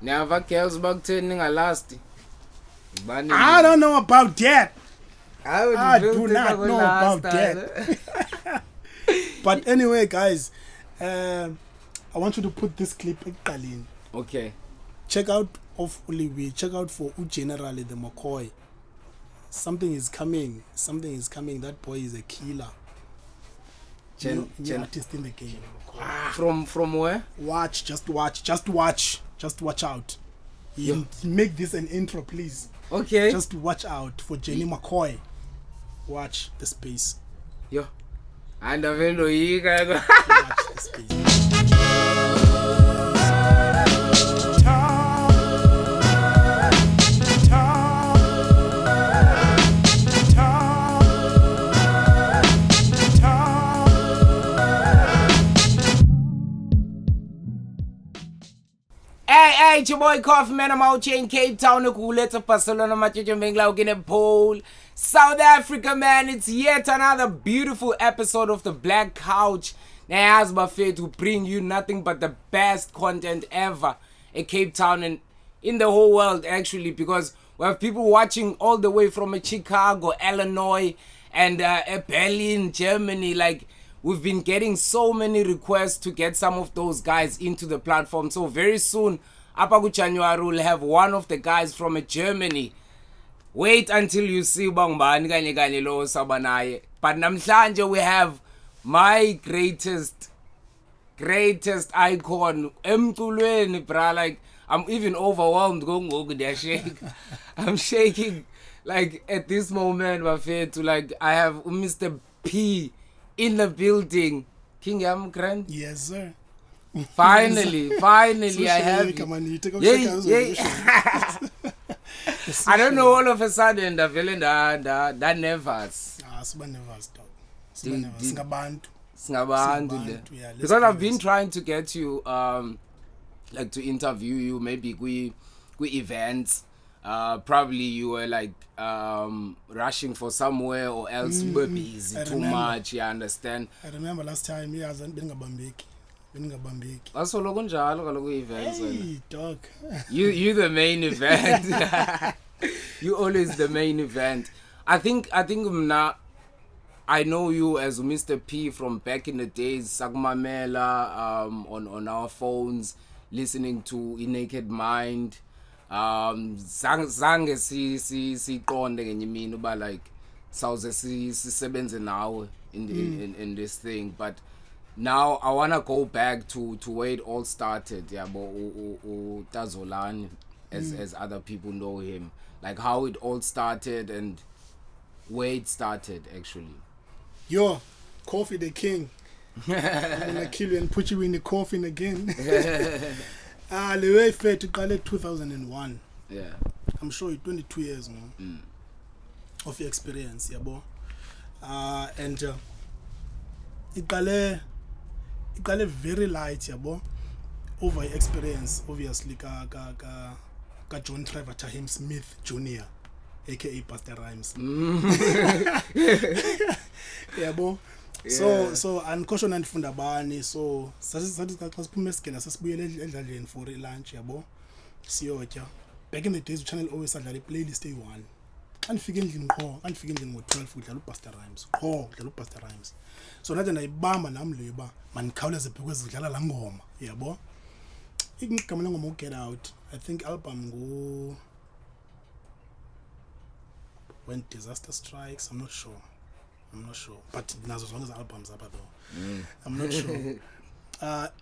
Never girls back turning a last. I don't know about that. I do not know about that. But anyway, guys, I want you to put this clip in. Okay. Check out of Uliwi. Check out for generally the McCoy. Something is coming. That boy is a killer. New artist in the game. From where? Just watch out. Make this an intro, please. Okay. Just watch out for Jenny McCoy. Watch the space. Yo. And the window you can watch the space. Hey, it's your boy Coffee Man. I'm out here in Cape Town. Let's Barcelona, in a pole. South Africa, man. It's yet another beautiful episode of the Black Couch. Now, as my fair to bring you nothing but the best content ever in Cape Town and in the whole world, actually, because we have people watching all the way from Chicago, Illinois, and Berlin, Germany. Like, we've been getting so many requests to get some of those guys into the platform. So very soon, Apagu January will have one of the guys from Germany. Wait until you see Bangbani kanye lo sabanaye. But namhlanje we have my greatest icon. Emculweni, bra. Like, I'm even overwhelmed. I'm shaking. Like, at this moment, my fair to like, I have Mr. P in the building. King Yam Grand? Yes, sir. Finally, I have you. I don't know, all of a sudden the villain that nervous. Super nervous, dog. Because I've been trying to get you like to interview you, maybe we events. Probably you were like rushing for somewhere or else you were busy too much, you understand? I remember last time he hasn't been events. Hey, dog. You the main event. You always the main event. I think now I know you as Mr. P from back in the days, Sagmamela, on our phones, listening to Nakedmynd. Zange siqonde ngenye imini uba like sawuze sisebenze nawe in this thing, but now I want to go back to where it all started, Tazolani, as other people know him, like how it all started and where it started actually. Yo, Coffee the King. I'm gonna kill you and put you in the coffin again. The way fair to call it 2001. Yeah. I'm sure you're 22 years now of your experience, yeah, and it got very light, yeah, over your experience, obviously, ka John Trevor Tahim Smith Jr., aka Pastor Rhymes. Yeah, so uncaution and fundabani, so sasiphume for lunch, yabo siyotya. Back in the days, the channel always had a playlist A1. And figuring in 12 udlala uPastor Rhymes. Udlala uPastor Rhymes. So nathi nayibamba nami leba manikhawuleze because udlala la ngoma, yabo. Igama lengoma Get Out. I think album go When Disaster Strikes, I'm not sure. But nazo zonke albums apha though. I'm not sure.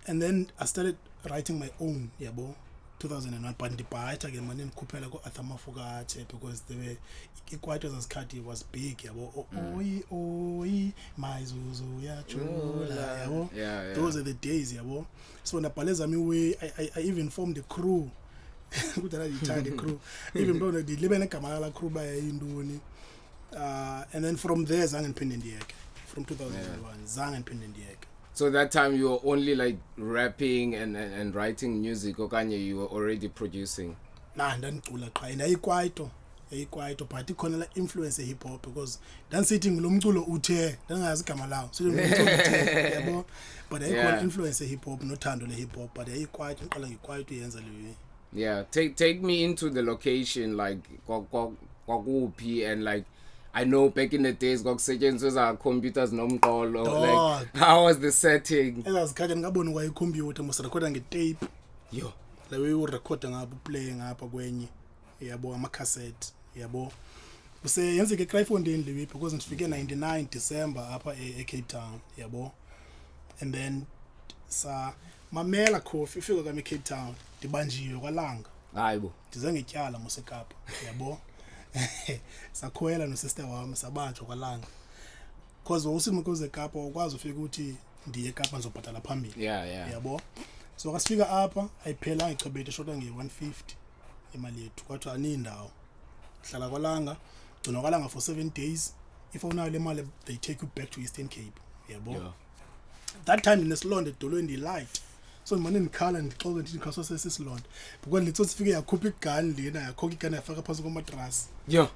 And then I started writing my own, yabo. 2001, but ndibhaitha ke manje ndikhuphela ko Athamafokate because they were quite as Kati was big, yabo. Oyi mayizuzu yachula, yabo. Those are the days, yabo. So ndabhaleza mi way I even formed the crew. Kudala the crew. Even though the libe negama la crew baya yindoni. And then from there zange ndiphinde ndiyeke. From 2001 zange ndiphinde ndiyeke. So that time you were only like rapping and writing music, okanye you were already producing? Nah, ndandicula qha yayikwaito but ikhona la influence hip hop because dansithi ngilomculo uthe ndangazi igama lawo so yabo but ikhona influence hip hop nothando le hip hop but yayikwaito iqala ngikwaito yenza le Yeah, take me into the location, like kwakuphi, and like I know back in the days kwakusetshenziswa computers nomqolo, like how was the setting? Ezazikhathi ngabona kwa icomputer mosirekhoda ngetape. Yo. La way urekhoda ngapha play ngapha kwenye. Yabo ama cassette, yabo. Bese yenze ke Cryfondini liwe because ngifike 99 December apha eCape Town, yabo. And then sa mamela coffee ifika kwami eCape Town ndibanjiwe kwalanga. Hayibo. Ndize ngetyala mosekapa, yabo. Sakhwela no sister wami sabanjwa kwalanga. Because usimukuze eKapa ukwazi ufika uthi ndiye eKapa ngizobhatala phambili. Yeah. Yabo. So kasifika apha ayiphela ngichabete shota nge150 imali yethu kwathi anindawo. Hlala kwalanga, gcina kwalanga for 7 days. If unayo le mali they take you back to Eastern Cape. Yabo. Yeah. That time in Isilonde edolweni light. So manje ngikhala ndixoxe ndithi ngikhaso sesisilonde. Because litho sifike yakhupha igun lena yakhokha igun yafaka phansi komatras. Yo.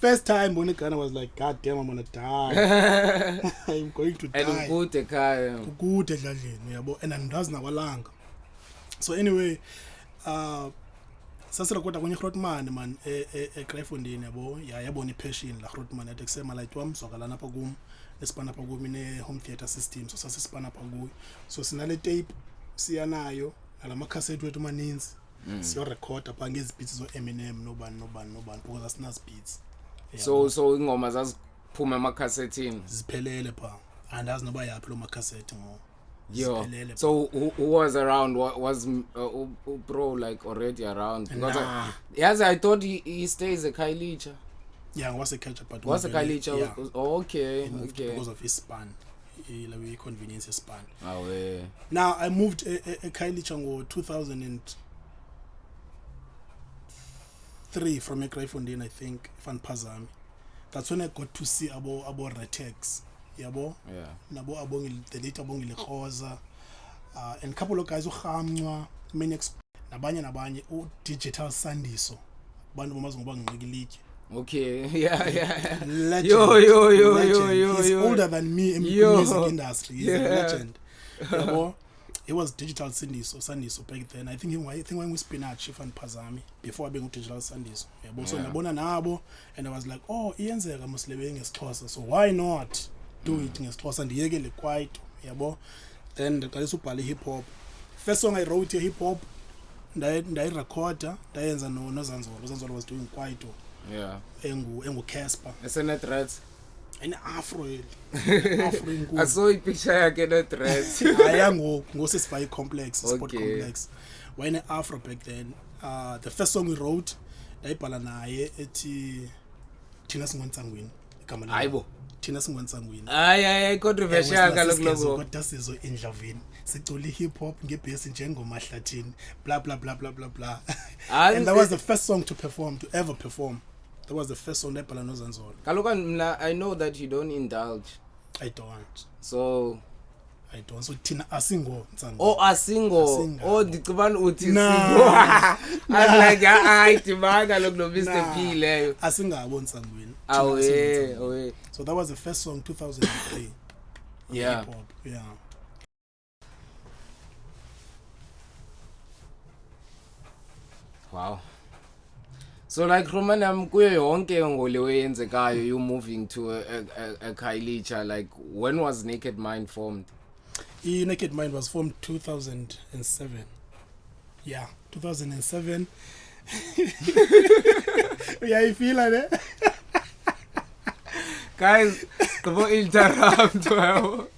First time when I was like, God damn, I'm gonna die. I'm going to die. And good ekhaya. Good edladleni yabo and andazi nakwalanga. So anyway, sasirekhoda kwenye Grootman man eCryfondini yabo yabona ipassion la Grootman yathi kusema like wami zwakala lapha kum esipana lapha kum ine home theater system so sasisipana lapha kuyo. So sinale tape siyanayo nalama cassette wethu maninzi. Siyo record apha ngezi beats zo Eminem nobani because asinazi beats. So ingoma zaziphuma emakasethini ziphelele pha andazi noba yaphi lo macassette ngo. Yo, so who was around? Was Bro like already around? Because yes, I thought he stays a Kailicha. Yeah, was a catcher, but was a Kailicha. Yeah. Oh, okay. Because of his span, like convenience span. Oh, yeah. Now I moved a Kailicha in 2003 from a Cryfondini, I think, Van Pazami. That's when I got to see about Retex. Yabo, yeah. Nabo abongile the later abongile khoza and couple of guys uhamncwa many nabanye digital sandiso bantu bamazi ngoba ngiqikilike. Okay, yeah. Legend. Yo. He's older than me in the music industry. He's a legend. Yabo, he was digital sandiso back then. I think when we spinach and Pazami before being digital sandiso. Yabo, so nabona nabo and I was like, oh iyenzeka muslebe ngesixhosa, so why not do it ngesixhosa ndiyekele kwaito, yabo. Then ndaqalisa ubhala hip hop. First song I wrote hip hop ndayirecorda ndayenza nozanzolo was doing kwaito. Yeah. Engu Casper. Esene threats. An afro inkulu. I saw a picture yakhe ne threats. Ayango ngosesify complex, sport complex. When afro back then, the first song we wrote ndayibhala naye ethi thina singonsangweni Kamlana. Hayibo. Thina singonsangweni. Ay controversial kalokho. Kodwa sizo endlavini. Sicula hip hop ngebass njengomahlathini. Blah blah blah blah blah blah. And that was the first song to ever perform. That was the first song nebhala nozanzolo. Kaloku I know that you don't indulge. I don't. So thina asingo nsangweni. Oh asingo. Oh ndicabana uthi singo. I'm like dimanga lokho no Mr. P leyo. Asingabo nsangweni. Awe. So that was the first song 2003. Yeah. Hip hop. Yeah. Wow. So like Romanam kuyo yonke ngole weyenzekayo you moving to a Kailicha, like when was Nakedmynd formed? Nakedmynd was formed 2007. Yeah, 2007. Yeah, you feel like that? Guys, don't interrupt. Look,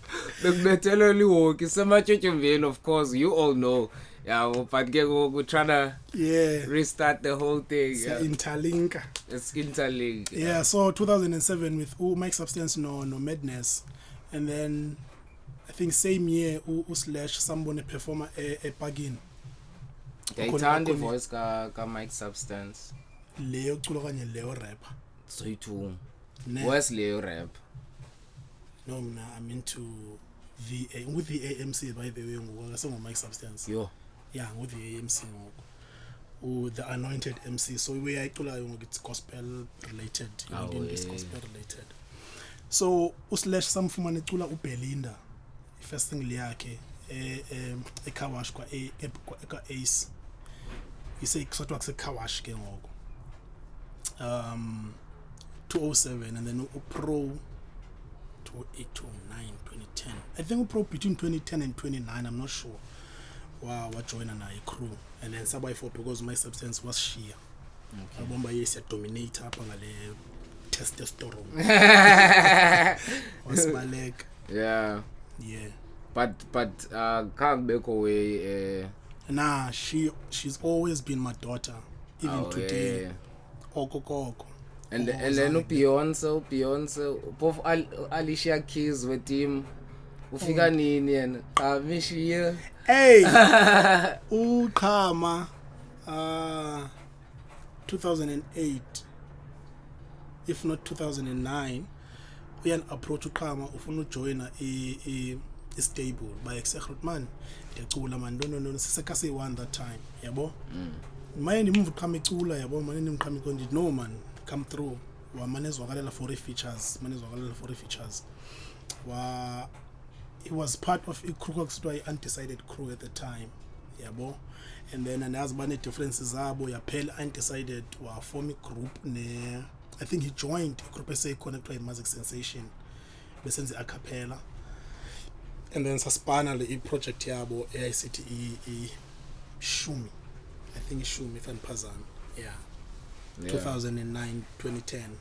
Betelo Liwok is so much of course, you all know. Yeah, but we're trying to restart the whole thing. Yeah. Interlink. It's interlink. Yeah, so 2007 with Mike Substance no Madness. And then I think same year slash somebody performer a pagin. Ngayithanda voice ka Mike Substance. Leo culo kanye Leo rapper. So you where's Leo rap? No, I'm into VA with the AMC by the way ngokwasengo Mike Substance. Yo. Yeah, with the AMC the anointed MC. So we ayiculayo ngoku it's gospel related, Indian gospel related. So uslash samfumana ecula uBelinda. First thing yakhe eKawash kwa Ace. kusathiwa kusekawash ke ngoko 207 and then uPro 2008 2009 2010 I think uPro between 2010 and 2009 I'm not sure wajoina naye crew and then sabayi4 because my substance was sheer abomba yes dominate apha ngale testosterone wasibaleka yeah but can't make away nah she's always been my daughter even today okokoko and then Beyonce both Alicia Keys with him ufika nini yena qamishiye hey uqhama 2008 if not 2009 uyan approach uqhama ufuna ujoina I stable by execute man ndiyacula man no sisekase one that time yabo maye ndimva uqhama icula yabo manje ndimqhama iqondi no man come through wamanezwakalela for features it was part of a crew undecided crew at the time yabo and then andazi bane differences zabo yaphela undecided wa form a group ne I think he joined a group SA connected music sensation besenze a cappella and then saspana le project yabo AICTE Shumi I think Shumi if I'm Pazan 2009 2010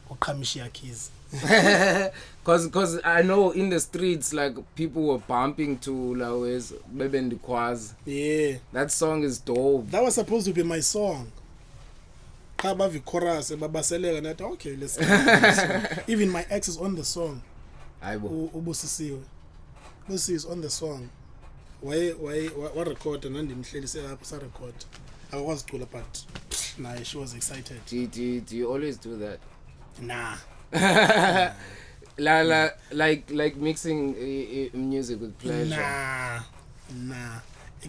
uqhamishiya keys cause I know in the streets like people were bumping to Lawes Bebendikwazi. Yeah, that song is dope. That was supposed to be my song. Kabavi chorus babaseleka nathi okay let's even my ex is on the song. Ayibo ubusisiwe Busi is on the song. Why record and ndimhlelise lapho sa record akwazi cula but nah she was excited. Do you always do that? Nah. like mixing music with pleasure. Nah.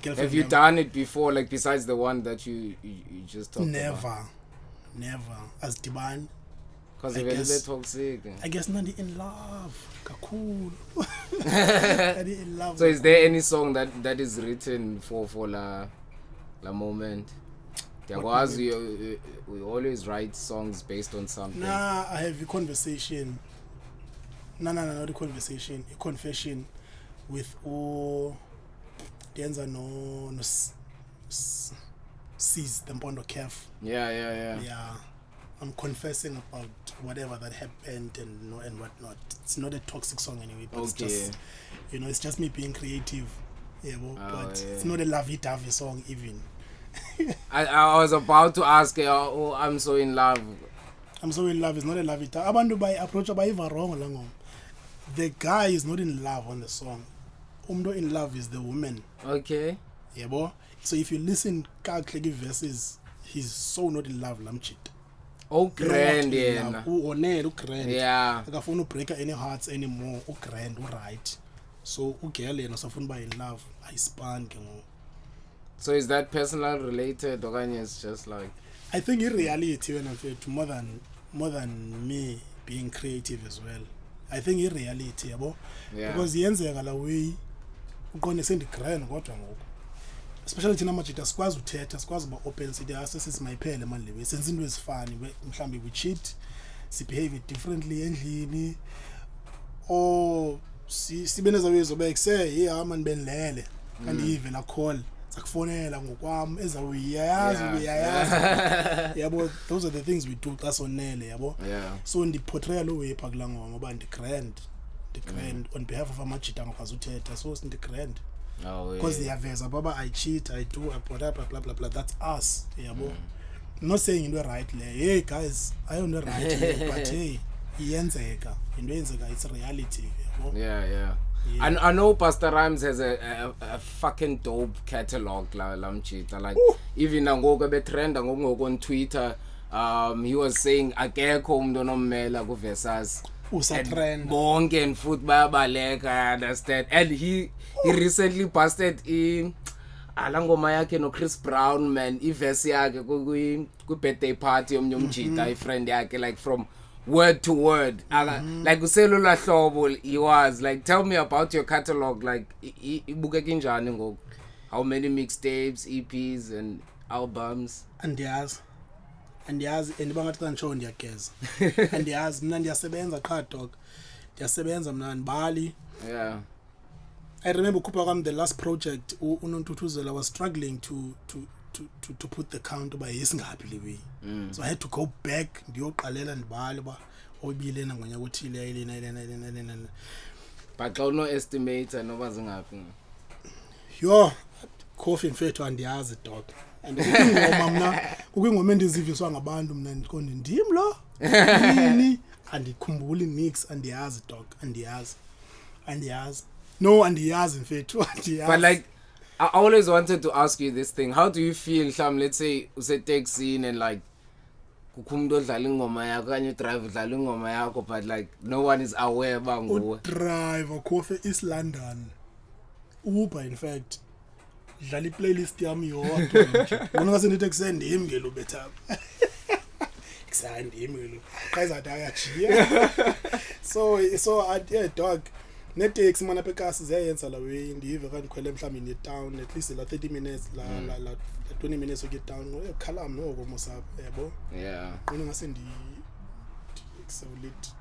Have you done it before, like besides the one that you just talked about? Never as Diban. Because if it's toxic. I guess Nandi in love. Cool. In love. So is there any song that is written for la moment? We always write songs based on something. Nah, I have a conversation. No, not a conversation. A confession with Denza no sees the Mpondo Kef. Yeah. I'm confessing about whatever that happened and whatnot. It's not a toxic song anyway, but it's just it's just me being creative. It's not a lovey-dovey song even. I was about to ask I'm so in love. I'm so in love is not a lovey-dovey. Abantu by approach by even wrong along. The guy is not in love on the song. Umdo in love is the woman. Okay. So if you listen Kakhleki verses, he's so not in love lamchit. Grand grand. Yeah. Akafuna break any hearts anymore. Grand, right. So girl yena safuna ba in love. I span ke ngo. So is that personal related or it's just like I think in reality when I'm to more than me being creative as well. I think in reality because yenzeka la way uqone sendi grand kodwa ngoku. Especially thina majita sikwazi uthetha sikwazi ba open sithi asesimayiphele manje le senze into ezifani mhlambe we cheat si behave differently endlini or sibe nezawezo ba ekse man benilele kanti yive la call sakufonela ngokwami ezawuyayazi those are the things we do kasonele so ndi portray lo way phakula ngoba ndi grand on behalf of amajita ngakwazi uthetha so ndi grand. Because they have baba I cheat, I do, I blah blah. That's us. I'm not saying you're right. Hey guys, I am not right. But hey, it's a reality. Yeah. I know Pastor Rhymes has a fucking dope catalog. Like even ngoku be trend ngoku on Twitter. He was saying akekho umuntu onomela ku versus usatrend bonke and foot bayabaleka. I understand. And he recently busted alangoma yakhe no Chris Brown man iverse yakhe ku birthday party yomjita friend yakhe like from word to word like uselula hlobo he was like tell me about your catalog like ibukeka njani ngoku. How many mixtapes, EPs, and albums? Andiyazi andibangathi xa nditsho ndiyageza. Andiyazi mna ndiyasebenza qha dog. Ndiyasebenza mna ndibali. Yeah. I remember ukhupha kwam the last project uNontuthuzelo. I was struggling to put the count uba yesingaphi le way. So I had to go back ndiyoqalela ndibali uba oyibilena ngonyaka othile yayilena. But xa uno estimator noba zingaphi. Yo, coffee mfethu andiyazi dog. And ingoma mna kukingoma endiziviswa ngabantu mna ndiqonde ndim lo. Yini andikhumbuli nix andiyazi dog andiyazi. No, andiyazi mfethu andiyazi. But like I always wanted to ask you this thing. How do you feel, Sham, let's say use-taxini and like kukhumdo odlala ingoma yakho kanye drive udlala ingoma yakho but like no one is aware banguwe. Drive coffee East London. Uber in fact. Dlala i-playlist yami yodwa nje. Wona ngase ndithi kusende him ngelo betha. Kusende him ngelo. Qayiza ayachiya. So yeah dog. Netex mana pekasi ziyayenza la way ndive kanti khwele mhlawumbe ni town at least la 30 minutes la 20 minutes to get down. Ukhala noko mosapha yabo. Yeah. Wona ngase ndi so lit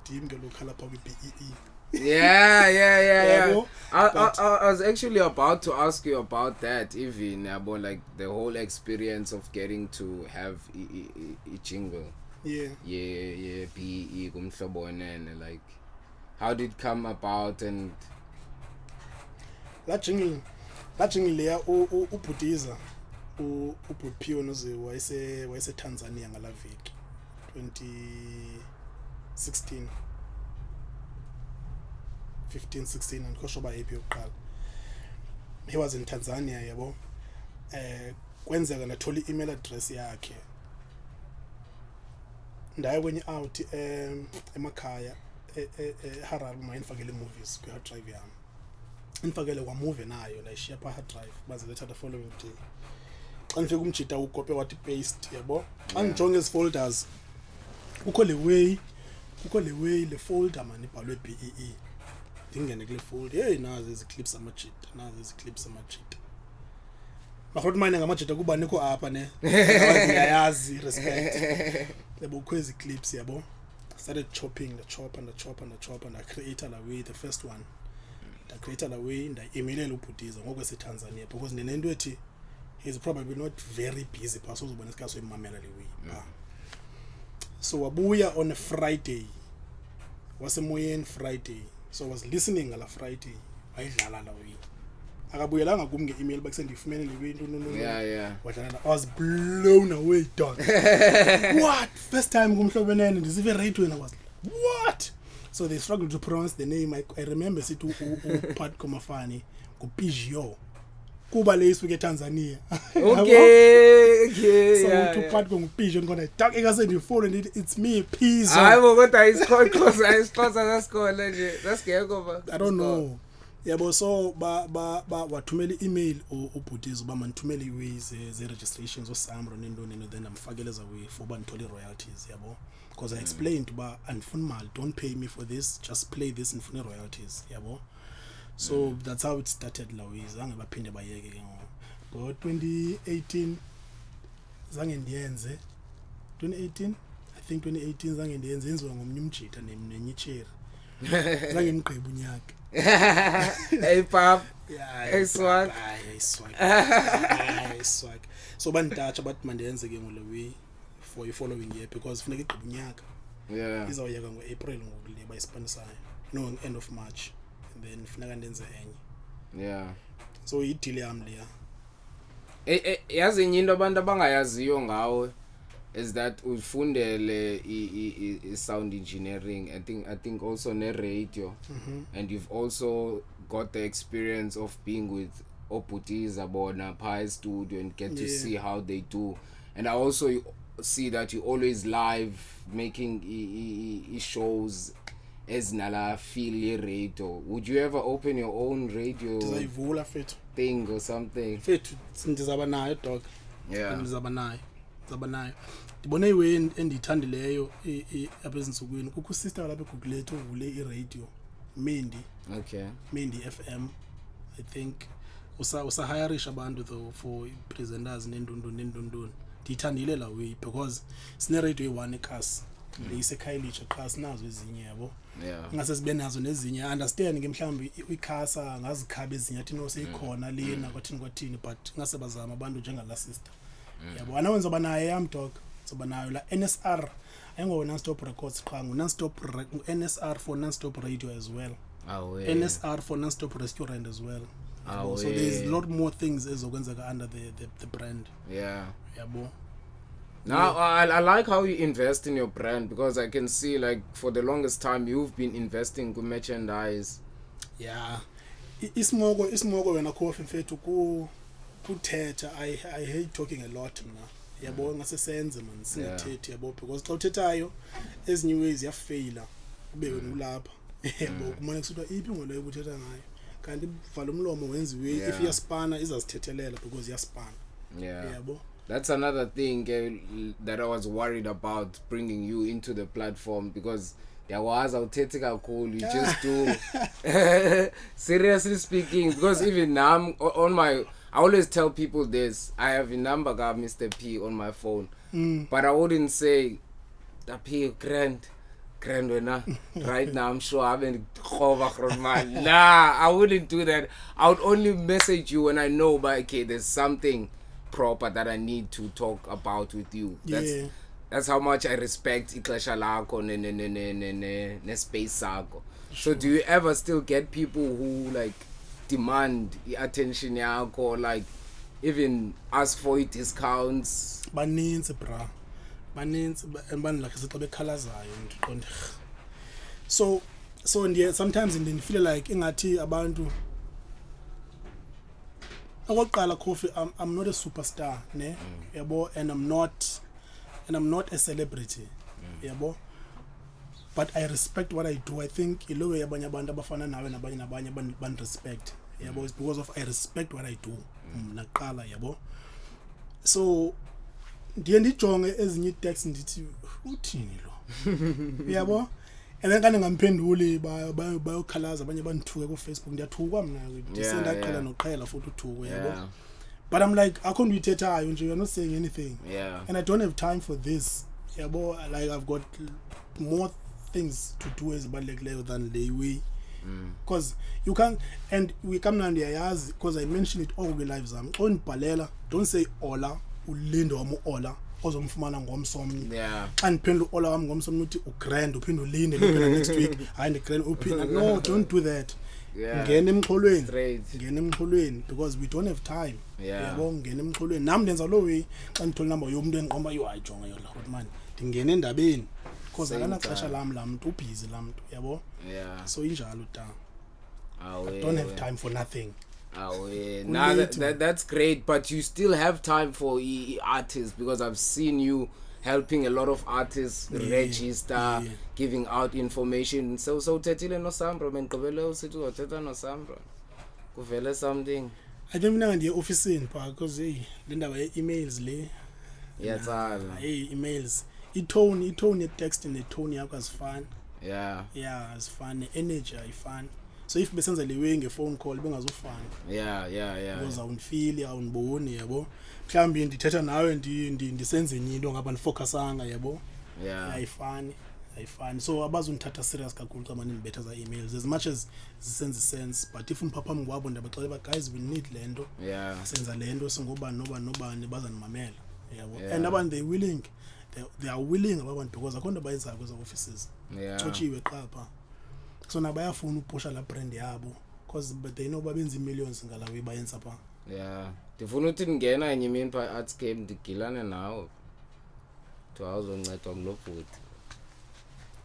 team ngelo khala pha ku B.E.E. Yeah. I was actually about to ask you about that, even about like the whole experience of getting to have a jingle. Yeah. B.E.E. kumhlobo wenene, like how did it come about? And that jingle leya ubhudiza ubhuphiyo noze wayese Tanzania ngala viki 2016 15-16 andikho ba happy yokuqala. He was in Tanzania yabo. Kwenzeka nathola i-email address yakhe. Ndaye kwenye out emakhaya Harare mayinifakele movies ku hard drive yami. Infakele kwa movie nayo la ishiya pa hard drive baze letha the following day. Xa nifika umjita ukope wathi paste yabo. Xa ngijonge ezi folders kukho le way le folder man ibhalwe B.E.E. Dingene kule folder hey nazo ezi clips amajita. Bakhona manje ngamajita kuba nikho apha ne. Ngiyayazi respect. Lebo crazy clips yabo. Started chopping the chop and I created a way the first one. I created a way and I emailed ubhudiza ngokwese Tanzania because nenento ethi he's probably not very busy but uzobona isikhaso imamela le way. So wabuya on a Friday. Wasemoyeni Friday. So I was listening ngala Friday. Wayidlala la way. Akabuyelanga kum nge-email bakusende ifumene le way no. Yeah. Wadlala. I was blown away dog. What? First time kumhlobenene ndisive radio and I was like, what? So they struggled to pronounce the name. I remember sithi uPhat Komafani Pzho. Kuba le isuke Tanzania. Okay. So uPhat Pzho ngona talk ekasend phone and it's me Pzho. Hayibo kodwa isixhosa sasikole nje. Sasigeko ba. I don't know. Yabo so ba wathumela email ubhudiza uba manithumele iways ze registrations SAMRO nendoni then amfakeleza way for banithole royalties yabo because I explained uba andifuni mali, don't pay me for this, just play this and fune royalties yabo. So that's how it started la way. Zange baphinde bayeke ke ngo 2018 zange ndiyenze 2018 I think 2018 zange ndiyenze enziwa ngomnye umjita nenyicheri zange ngiqheba unyaka. Hey pap. Yeah, hey swag. Swag. So banditacha bathi mandenze ke ngole way for the following year because funeka iqheba unyaka. Yeah. Izawuyeka ngoApril ngokule bayisponsor. No, end of March and then funeka ndenze enye. Yeah. So ideal yami leya. Yazi into abantu abangayaziyo ngawe is that ufundele sound engineering. I think also ne radio. And you've also got the experience of being with Obutiza Bona Pi Studio and get to see how they do. And I also see that you always live making shows as nala feel radio. Would you ever open your own radio thing or something? Fit ndizaba nayo dog. Yeah. Ndizaba nayo. Ndibone iwe endithandileyo abezinsukwini kukho sister lapha eGoogle uvule iradio Mendi. Okay. Mendi FM I think usahirisha abantu though for presenters nendundun ndiyithandile la way because sine radio e1 ekhasi leyisekhayelitsha qha sinazo ezinye yabo ngase sibe nazo nezinye understand ke mhlawumbi uyikhasa ngazikhabe ezinye athi no seyikhona lena kwathini but ngase bazama abantu njengala sister yabo anawenza banaye yam dog soba nayo la NSR ayingo non-stop records qha non-stop NSR for non-stop radio as well NSR for non-stop restaurant as well so there's a lot more things ezokwenzeka under the brand yabo. Now I like how you invest in your brand because I can see like for the longest time you've been investing in merchandise. Ismoko wena coffee mfethu kuthetha I hate talking a lot mna yabo ngase senze man singathethi yabo because xa uthethayo ezinye ways yafaila ube wena ulapha yabo kumane kusitwa iphi ngolo ukuthetha ngayo kanti vala umlomo wenziwe if yaspana izasithethelela because yaspana yabo. That's another thing that I was worried about bringing you into the platform because yawaza cool. You just do seriously speaking because even now on my I always tell people this. I have a number of Mr. P on my phone, but I wouldn't say the P grand right now. I'm sure I've been I wouldn't do that. I would only message you when I know, but okay, there's something proper that I need to talk about with you. That's how much I respect ixesha lakho ne space sakho. So do you ever still get people who like demand attention yakho, like even ask for discounts? Baninzi bra and like xa bekhalazayo ndiqonde so sometimes I feel like ingathi abantu okokuqala coffee I'm not a superstar ne yabo and I'm not a celebrity yabo but I respect what I do. I think ilo way abanye abantu abafana nawe nabanye ban respect yabo it's because of I respect what I do naqala yabo so ndiye ndijonge ezinye text ndithi uthini lo yabo and then kanti ngamphenduli bayokhalaza abanye banithuke ku Facebook ndiyathukwa mina ndisendaqala noqhela futhi uthukwe yabo but I'm like akho ndiyithethayo nje you're not saying anything and I don't have time for this yabo like I've got more things to do ezibalulekileyo than the way because you can't and we come now ndiyayazi because I mentioned it all the lives zami xa ndibhalela don't say ola ulinde wami ola ozomfumana ngomsomnye xa ndiphendula ola wami ngomsomnye uthi ugrand uphinde ulinde lophela next week hayi ndigrand uphinde no don't do that ngena emxholweni because we don't have time yabo ngena emxholweni nami ndenza lo way xa ndithola number yomuntu endiqomba yo ayijonga yo la man ndingena endabeni because akanaxesha lami la muntu ubusy la muntu yabo so injalo ta I don't have time for nothing. Now that's great, but you still have time for artists because I've seen you helping a lot of artists register, giving out information. So uthethile no SAMRO menqobele usithi uthetha no SAMRO kuvele something. I don't know the office because le ndaba emails le yatsala emails itone text and the tone yakho asifani asifani energy ayifani. So if besenza lewe ngephone call bengazofana because awunfeel awuniboni yabo mhlambi ndithetha nawe ndisenze into ngapha ndifocusanga yabo ayifani so abazundithatha serious kakhulu xa manje ndibetha za emails as much as zisenze sense but if umphaphambi kwabo ndiyabaxelela guys we need lento senza lento singobani nobani bazanimamela yabo and abantu they are willing abantu because akhona bayenza kweza offices chochiwe qapha so nabayafuna upusha la brand yabo because but they know babenza millions ngalawe bayenza pha ndifuna uthi ngena enye imini pha arts game ndigilane nawo to awuzoncedwa ngilobhuti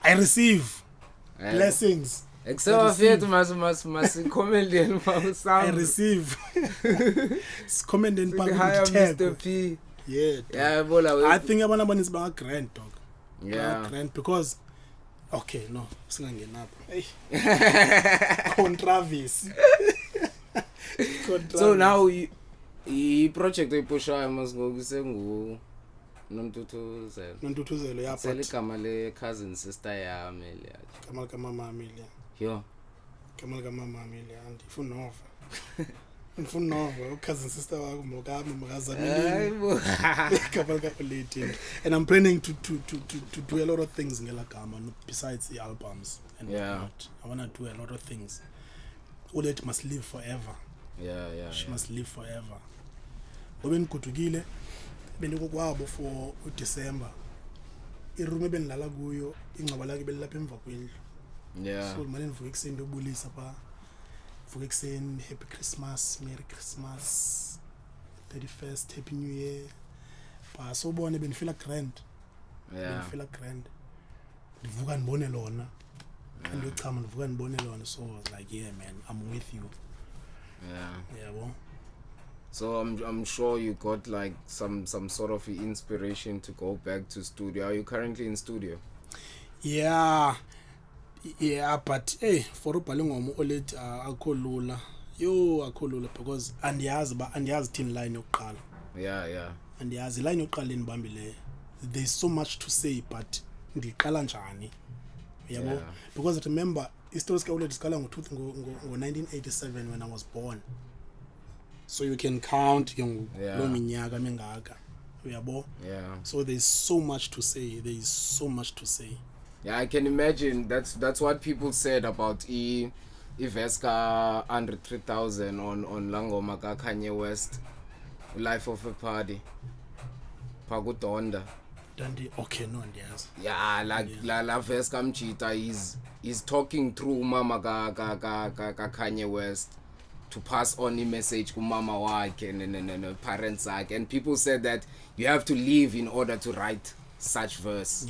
I receive blessings except fethu masikhomendeni I receive sikhomendeni pa Mr. P bola I think abantu abaninzi ba grand dog grand because okay no singangena apha controversy so now I project oyipushayo masingokusengu Nontuthuzelo yeah seligama le cousin sister yami le kama mama Amelia yo kama mama Amelia andifuna nova Mfuna Nova, cousin sister wakho Mokami Hayi Mokazamini. bo. Couple calculated. And I'm planning to do a lot of things in Gelagama besides the albums and whatnot. I wanna do a lot of things. Ulet must live forever. She must live forever. When Kutugile, benikukwabo for December. Irume benilala kuyo ingcwaba lakhe belilapha emva kwendlu. So manje nivuka ekseni ndobulisa pa. Vuka ekseni happy Christmas, Merry Christmas. 31st Happy New Year. Pa so bone benifila grand. Benifila grand. Ndivuka ndibone lona. Andochama ndivuka ndibone lona, so I was like, yeah man, I'm with you. Yeah, well. So I'm sure you got like some sort of inspiration to go back to studio. Are you currently in studio? Yeah, but hey, for ubhale ngomo olet akholula. Yo akholula because andiyazi thin line yokuqala. Yeah. Andiyazi line yokuqala enibambileyo. There's so much to say, but ndiqala njani? Yabo, because I remember istory ska ulet iskala ngo 1987 when I was born. So you can count lo minyaka mingaka. Uyabo? So there's so much to say. Yeah, I can imagine. That's what people said about Veska under 3000 on Langoma ka Kanye West, Life of a Party. Pagudonda. Dandi okay no ndiyazi. Yeah, like la Veska mchita is talking through mama ka Kanye West to pass on the message to mama wakhe and parents wakhe, and people said that you have to live in order to write such verse.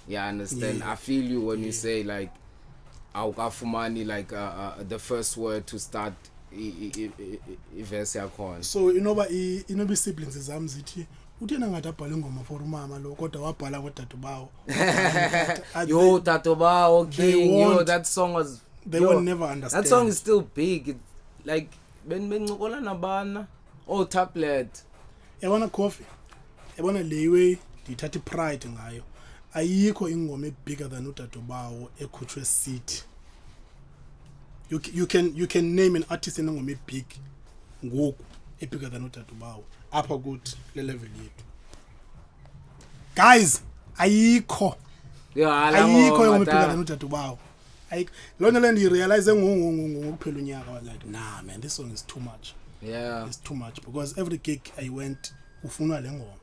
Yeah, I understand. I feel you when you say like awukafumani like the first word to start verse yakhona. So inoba siblings zami zithi uthena ngathi abhale ingoma for umama lo kodwa wabhala koDadobawo. Yo Dadobawo King, yo that song was they will never understand. That song is still big. It, like bencokola nabana tablet yabona coffee yabona lewe ndithatha pride ngayo. Ayikho ingoma bigger than uDadobawo ekhutshwe city. You can name an artist engoma big ngoku bigger than uDadobawo apha kuthi le level yethu. Guys, ayikho ingoma bigger than uDadobawo. Lona le ndirealize ngokuphela unyaka was like, nah man, this song is too much. It's too much because every gig I went ufunwa le ngoma.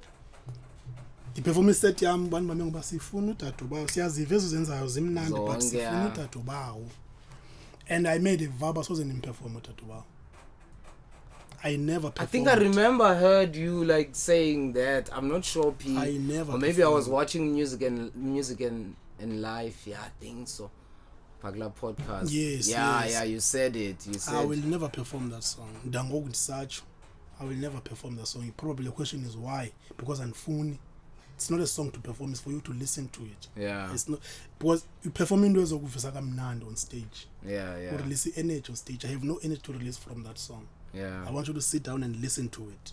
The performance set yami bantu bami ngoba sifuna uDadobawo, siyaziva ezozenzayo zimnandi but sifuna uDadobawo. And I made a verb so then perform uDadobawo. I never performed. I think I remember heard you like saying that. I'm not sure I never or maybe performed. I was watching music and live. Yeah, I think so. Pagla podcast. Yes. Yeah, you said it. I will never perform that song. Dangoku Sacho. I will never perform that song. Probably the question is why? Because I'm funny. It's not a song to perform, it's for you to listen to it. Yeah. It's not because you performing those kamnandi on stage. Yeah. Or release the energy on stage. I have no energy to release from that song. Yeah. I want you to sit down and listen to it.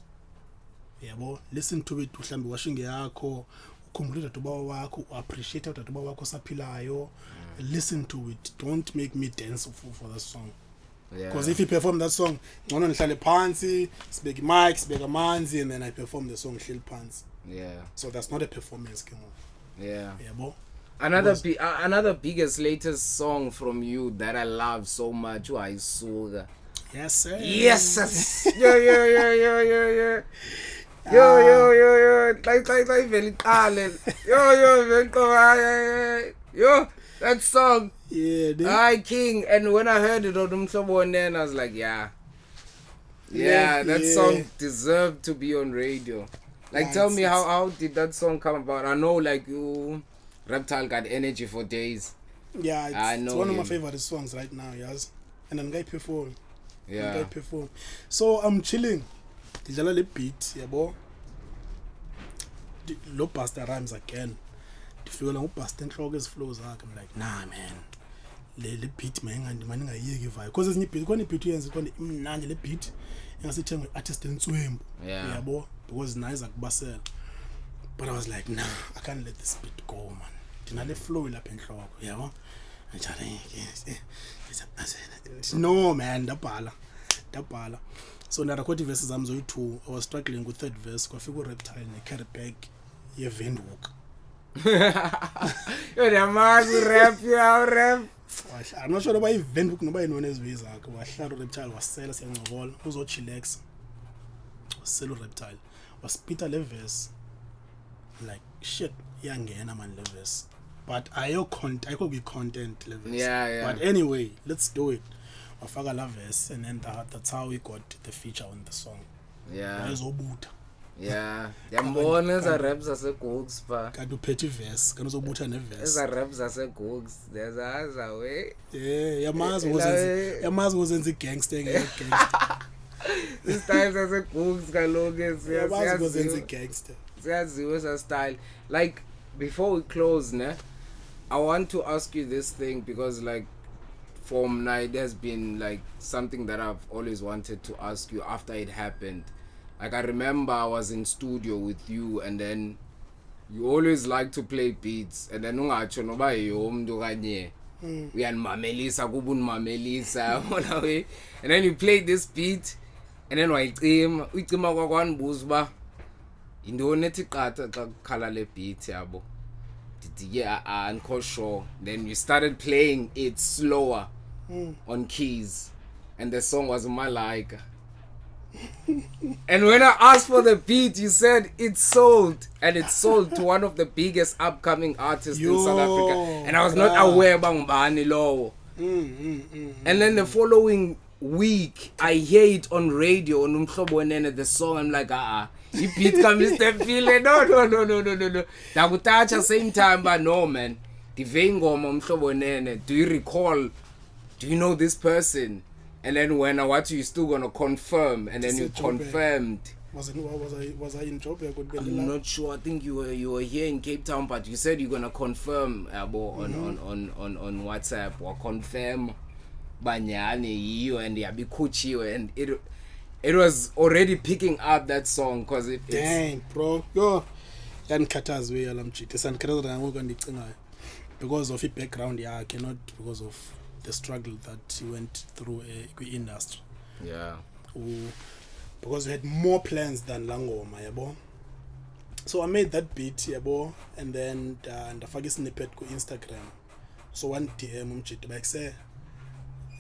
Yeah, bo, listen to it. Uhlambe washinge yakho, ukhumbule uDadobawo wakho, appreciate uDadobawo wakho saphilayo. Listen to it. Don't make me dance for that song. Because if you perform that song, ngcono nihlale phansi, sibeke mic, sibeke amanzi, and then I perform the song hleli phansi. So that's not a performance, King. Yeah, bo. Another biggest latest song from you that I love so much, Outsourcing. Yes, sir. Yes. Yo. Like very talent. Yo, that song. Yeah, King. And when I heard it on Umhlobo then I was like, yeah, that song deserved to be on radio. Like, tell me how did that song come about? I know like you Reptile got energy for days. Yeah, it's one of my favorite songs right now, yes. And I'm going to perform. So I'm chilling. Dijala le beat, yabo. Lo Busta rhymes again. Difika la uBusta enhloko eziflows zakhe. I'm like, nah man. Le beat man ngayiki vibe. Because ezinye beat, kona beat yenza kona imnandi le beat. Engasithenga artist entswembu. Yabo, because nice akubasela. But I was like, nah, I can't let this beat go, man. Dina le flow lapha enhloko, yabo. No man, dabhala. So narekhodi verses zami zoyi-2 I was struggling with third verse kwafika uReptile ne-carry bag ye-Windhoek. Uyamazi rap rap. I'm not sure about i-Windhoek noba yintoni ezibiyi zakhe. Wahlala uReptile wasela siyancokola uzochillax. Wasela uReptile waspita le verse like shit iyangena man le verse. But ayikho kwi-content le verse. Yeah. But anyway, let's do it. Wafaka la verse and then that's how we got the feature on the song. Yeah. Wayezobutha. Yeah. Yambona eza rap zaseGoogs pa. Kanti uphethe verse, kanti uzobutha ne-verse. Eza rap zaseGoogs. There's a way. Yeah, yamazi ngozenza i-gangster nge-gangster. This time zaseGoogs kaloku Yamazi ngozenza i-gangster. Siyaziwe sa style. Like before we close, ne, I want to ask you this thing because like for me, there's been like something that I've always wanted to ask you after it happened. Like I remember I was in studio with you and then you always like to play beats and then ungatsho noba yomntu kanye uyanimamelisa kuba unimamelisa wona we, and then you played this beat and then uyicima kwakwanibuza uba yintoni ethi qatha xa kukhala le beat yabo. Yeah, I'm quite sure. Then you started playing it slower on keys, and the song was Malaika. And when I asked for the beat, you said it sold, and it sold to one of the biggest upcoming artists in South Africa. And I was not aware about Mbani Lowo. And then the following week, I hear it on radio on Umhlobo Wenene, the song. I'm like, you beat Mr. Phile. No. Nakutacha same time, but no, man. The Vengoma Umhlobo Wenene. Do you recall? Do you know this person? And then when I watch you, still gonna confirm, and then you confirmed. Was I in Joburg? I'm not sure. I think you were here in Cape Town, but you said you're gonna confirm on WhatsApp or confirm Banyani you and Yabikuchi, and it was already picking up that song because it's dang bro yo yanikhathazwe yalamjita sanikhathaza ngoku ndicingayo because of the background yakhe, not because of the struggle that he went through kwi-industry. Yeah. Because we had more plans than Langoma, yabo. So I made that beat, yabo, and then ndafaka snippet ku Instagram. So one DM umjita like say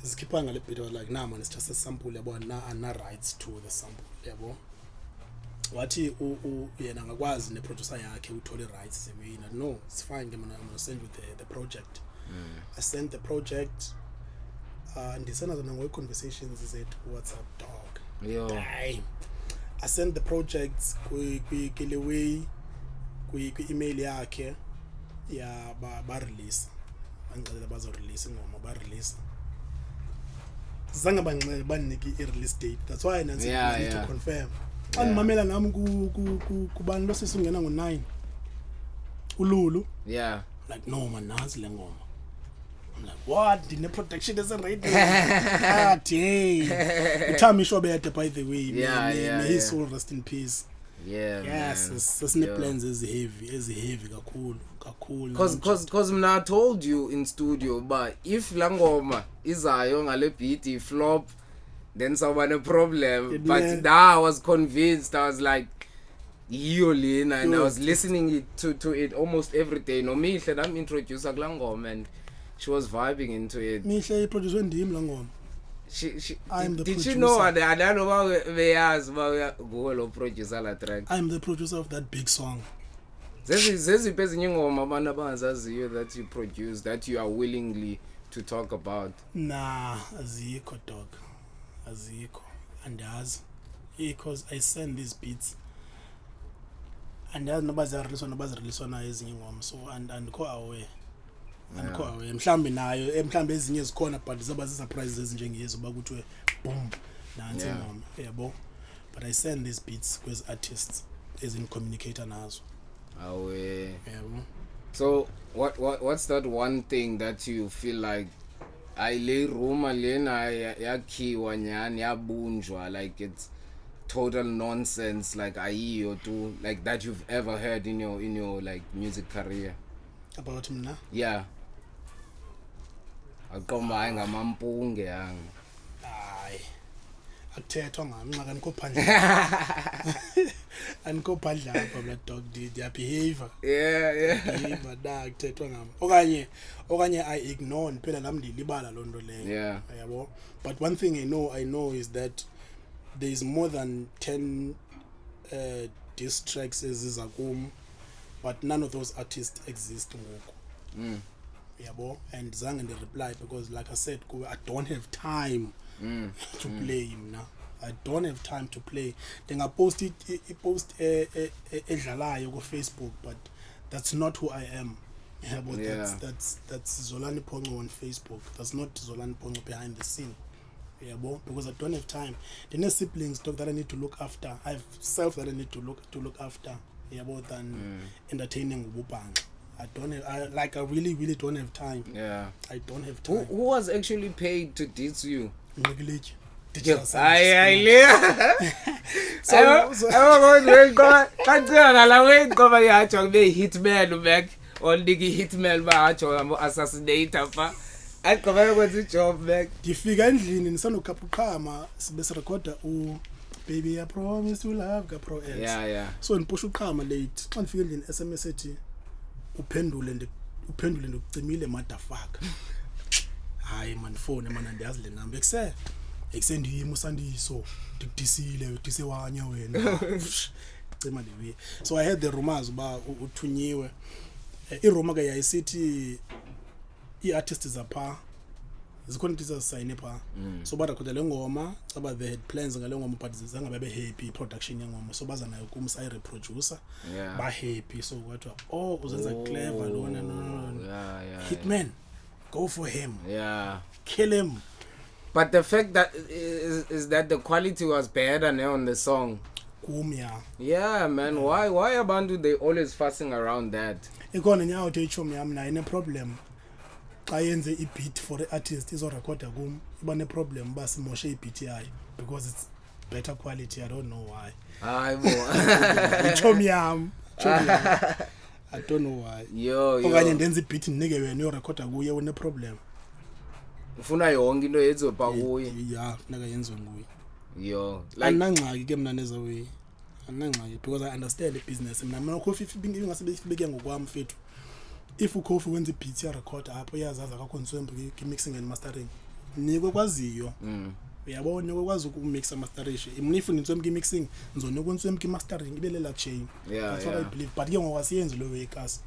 zikhipha ngale beat, I was like, nah man, it's just a sample, yabo, na rights to the sample, yabo. Wathi yena ngakwazi ne producer yakhe uthole rights sewina. No, it's fine, I'm gonna send you the project. I sent the project and this another conversations is it WhatsApp dog. Yo. I sent the project ku email yakhe ya ba release. Angicela bazo release ngoma ba release. Zange banxele baniki i-release date. That's why I need to confirm. Andimamela nami kubani losisi ungena ngo9 uLulu. Yeah. Like no man, nazi le ngoma. I'm like, what? Dine protection isn't right there. Utami Shobete, by the way. May his soul rest in peace. Yeah. Yes, the plans is heavy, cool. Cause I told you in studio, but if Langoma is a beat flop, then someone a problem. But now I was convinced. I was like, Yolin, and I was listening to it almost every day. No, me, I'm introduced Langoma, and she was vibing into it. Me, she produced him Langoma. I'm the did producer. You know? I don't know about the producer la track. I'm the producer of that big song. There's a person that you produce that you are willingly to talk about. Nah, aziko dog, aziko, and as because I send these beats. And there's nobody's release on ezinye ngoma, so and go away. And go away. Mhlambe nayo, mhlambe ezinye zikhona but zoba surprises ezinjengezo bakuthiwe boom nansi ngoma. Yabo. But I send these beats because artists is in communicator nazo. Away. Yabo. So what's that one thing that you feel like I lay rumor lena yakhiwa nyani yabunjwa, like it's total nonsense, like ayiyo tu, like that you've ever heard in your like music career? About him now? Yeah. Akomba ngamampunge yang. akuthethwa ngami nxa kanikho phandle anikho phandle apha black dog dia behavior behavior da akuthethwa ngami okanye I ignore phela nami ndilibala lonto leyo yabo. But one thing I know is that there is more than 10 diss tracks eziza kum, but none of those artists exist ngoku. Yabo, and zange ndi reply because like I said I don't have time to play him now. I don't have time to play. Post edlalayo ku Facebook, but that's not who I am. Yeah, but that's Zolani Pongo on Facebook. That's not Zolani Pongo behind the scene. Yeah, because I don't have time. There are siblings that I need to look after. I have self that I need to look after. Yeah, than entertaining Wupang. I really don't have time. Yeah, I don't have time. Who was actually paid to diss you? Hitman assassinator pa. Job back. Ndifika endlini nisanokhaphuqhama sibe sirecorda baby I promise to love ka pro X. Yeah. So ndipusha uqhama late. Xa ndifika endlini SMS ethi uphendule ndokucimile motherfucker. Hayi man phone man andiyazi le number eksendiyima usandiso ndikudisile udise wanya wena. Cima lewe. So I heard the rumors ba uthunyiwe. IRoma ke yayisithi i-artists zapha zikhona into ezasayine pha, so barakhoda le ngoma caba they had plans ngale ngoma but zange babe happy production yengoma, so baza nayo kum say reproducer ba happy, so kwathiwa uzenza clever lona no. Hitman, go for him, kill him. But the fact that is that the quality was better on the song. Yeah man, why abantu they always fussing around that? Ikona nyawo techo yami na ine problem. Xa yenze i-beat for the artist izorekhoda kum iba ne problem ba simoshe i-beat yayo because it's better quality. I don't know why. Hayi bo. Ichomi yami. I don't know why. Yo. Okanye ndenza i-beat ndinike wena uyorekhoda kuye une problem. Ufuna yonke into yenzwe kuye. Yeah, funeka yenzwe nguye. Yo. Like anangxaki ke mna neza way. Anangxaki because I understand the business. Mina coffee ingasebeke ngokwami fethu. If uKofi wenza i-beat ya record apho yazazi akakhonswembe ki-mixing and mastering nikwe kwaziyo uyabona ukwazi ukumix masterishe mina if nitswembe ki-mixing nizonokonswembe ki-mastering ibe lela chain. That's what I believe, but ke ngokwasiyenze lo way kasi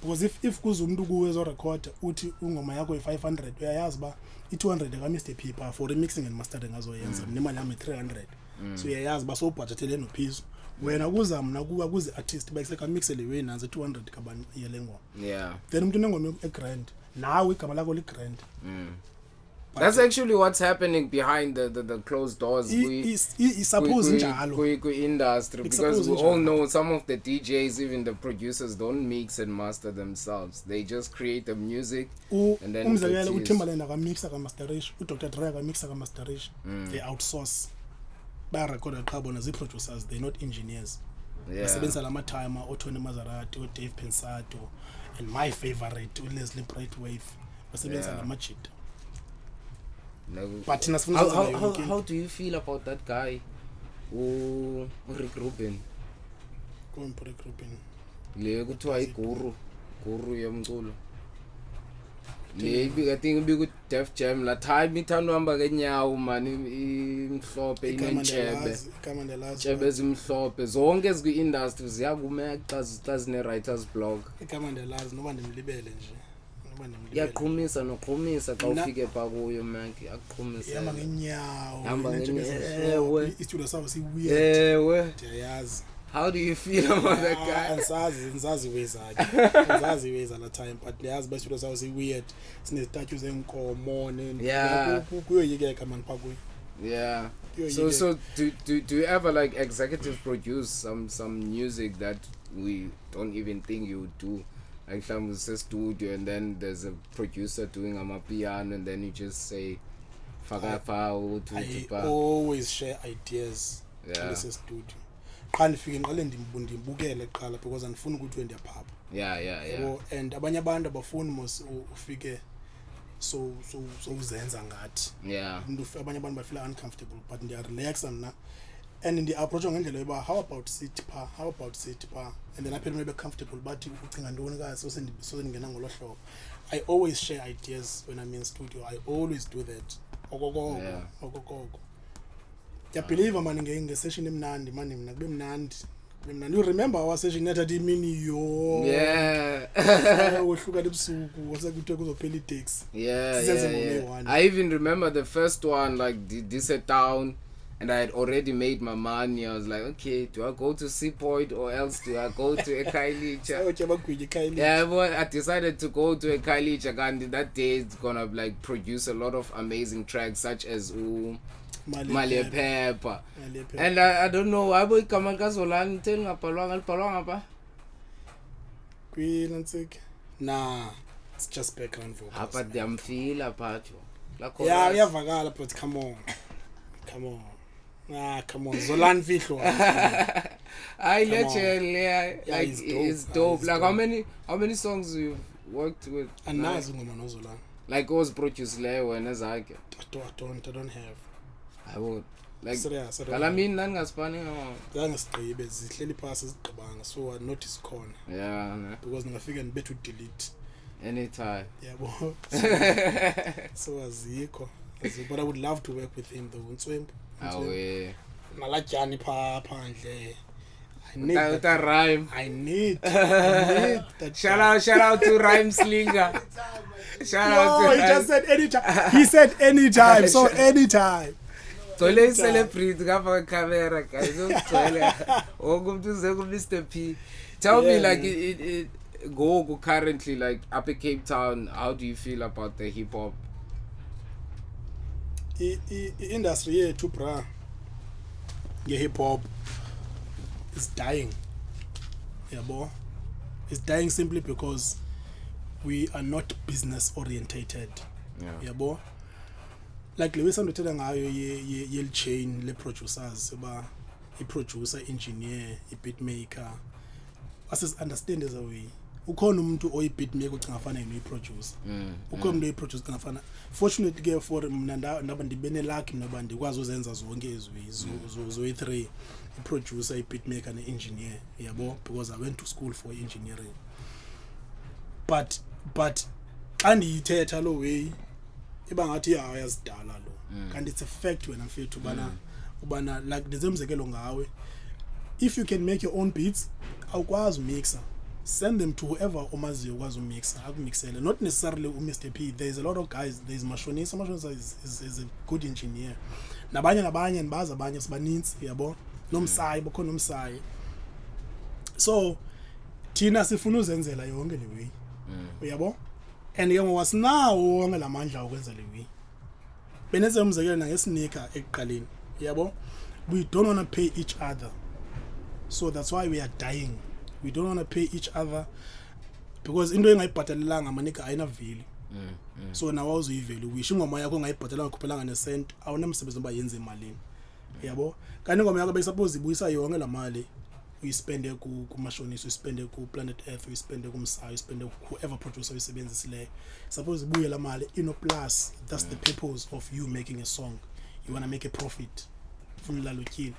because if kuze umuntu kuwe zo record uthi ungoma yakho i500 uyayazi ba i200 ka Mr P for remixing and mastering azoyenza nemali yami 300 so uyayazi ba so budgetele no Pzho wena kuza mna kuba kuze artist bayiseka mixele wena ze 200 kabani yele ngoma. Then umuntu nengoma e-grand nawe igama lakho li-grand. That's actually what's happening behind the closed doors. Suppose njalo industry, because we all know some of the DJs, even the producers, don't mix and master themselves. They just create the music and then umzekelo uTimbaland akamixa ka masterish, uDr Dre akamixa ka masterish. They outsource. Bayarekhoda qha bona zi-producers, they're not engineers. Basebenza lama timer Tony Mazarati, Dave Pensato, and my favorite Leslie Brightwave. Basebenza lama cheat. But how do you feel about that guy who regrouping? Regrouping. Le kuthiwa iguru yomculo. I think big Def Jam la time ithanda uhamba kenyawo man imhlophe inenchebe. Chebe ezimhlophe zonke eziku industry ziyakumeka xa zine writers blog. Igama ndelazi noba ndimlibele nje. Yaqhumisa noqhumisa xa ufike pha kuyo man, yaqhumisa. Yama ngenyawo. Hamba ngenyawo. Istudio sabo si weird. Ndiyayazi. How do you feel about that guy? Ngizazi weza la time, but ndiyazi ba istudio sabo si weird. Sine statues enkomo kuyoyikeka man pha kuyo. Yeah. So do you ever like executive produce some music that we don't even think you would do? Like some studio and then there's a producer doing a piano and then you just say I always share ideas in this studio. Qha ndifike ngiqale ndimbukele qala because andifuni ukuthi ndiyaphapha. Yeah. And abanye abantu abafuni mos ufike so uzenza ngathi abanye abantu bafeel uncomfortable but they are relaxed and the approach ngendlela yoba how about sit pa and then aphelele be comfortable bathi ucinga ntoni ka so sendingena ngolo hlobo. I always share ideas when I'm in studio. I always do that. Okokoko. I believe man nge-session emnandi man mina kube mnandi. You remember our session nethathi imini yo. Wohluka ebusuku wasakuthiwe kuzophela i-taxi. I even remember the first one, like this sat down and I had already made my money. I was like, okay, do I go to Seapoint or else do I go to Ekailicha? Yeah, but I decided to go to Ekailicha, and that day it's gonna like produce a lot of amazing tracks such as Mali Pepper. And I don't know why boy Kamaka Zolan tell ngapalwanga. Nah, it's just background vocals. But them feel apart. Yeah, uyavakala but come on. Come on, Zolan Vihlo. I literally like it's dope. Like how many songs you've worked with? And now Zolan. Like was produced when as I don't have. I would like serious. I mean nangaspanning zangasigqibe zihleli phasi zigqibanga so I notice corner. Yeah, because ngafika nibe to delete anytime. Yabo. So azikho. But I would love to work with him though. Nalajani phandle. I need that rhyme. I need that. Shout out to Rhyme Slinger. Shout out to he just said anytime. He said anytime. So anytime. So let's celebrate the camera, guys. Mr. P. Tell me, like, it go currently, like, up in Cape Town, how do you feel about the hip hop? Industry too bra. Hip hop is dying. Yeah, boy. It's dying simply because we are not business orientated. Yeah, boy. Like le wesando thetha ngayo ye chain le producers ba I producer, engineer, I beat maker. As understand as a way. Ukhona umuntu oyi beat maker ucinga afana no producer. Ukhona umuntu oyi producer ucinga afana. Fortunately ke for mina ndaba ndibene lucky mina ndikwazi uzenza zonke zo 3 I producer, I beat maker ne engineer yabo because I went to school for engineering. But xa ndiyithetha lo way iba ngathi ayasidala lo kanti it's a fact when I feel to ubana like ndizemzekelo ngawe if you can make your own beats awukwazi mixer send them to whoever omaziyo ukwazi umixer akumixele not necessarily Mr. P. There's a lot of guys, there's Mashonisa is a good engineer nabanye ndibaza abanye sibaninzi yabo nomsayi bokho nomsayi so thina sifuna uzenzela yonke le way uyabo and ke ngowasinawo wonke lamandla okwenza le way beneze umzekelo nangesnika ekuqaleni yabo we don't want to pay each other so that's why we are dying. We don't want to pay each other because into engayibhatalelanga manika ayina value so nawa uzoyivalue wisho ingoma yakho ngayibhatalanga kuphelanga nesent awunamsebenzi oba yenze imali yabo kanti ingoma yakho besuppose ibuyisa yonke la mali uyispende ku Mashonisa uyispende ku Planet Earth uyispende kumsayi uyispende whoever producer uyisebenzisile suppose ibuye la mali ino plus that's the purpose of you making a song. You want to make a profit from lalukini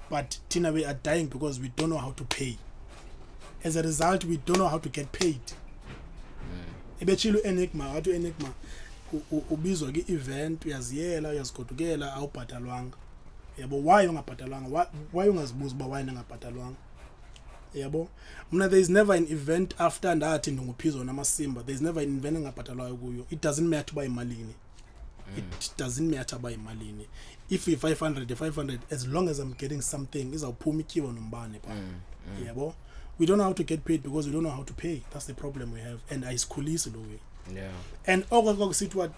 but tina we are dying because we don't know how to pay. As a result we don't know how to get paid. Ebechilo Enigma wathi Enigma ubizwa ke event uyaziyela uyazigodukela awubhatalwanga yabo why ungabhatalwanga why ungazibuza ba why ngabhatalwanga yabo mna there is never an event after ndathi ndinguphizo namasimba there is never an event engabhatalwayo kuyo. It doesn't matter by imalini. It doesn't matter by imalini. If we 500 as long as I'm getting something izawuphuma ikiwa nombane pa yabo. We don't know how to get paid because we don't know how to pay. That's the problem we have. And I squeeze the way. Yeah. And okoko sitwa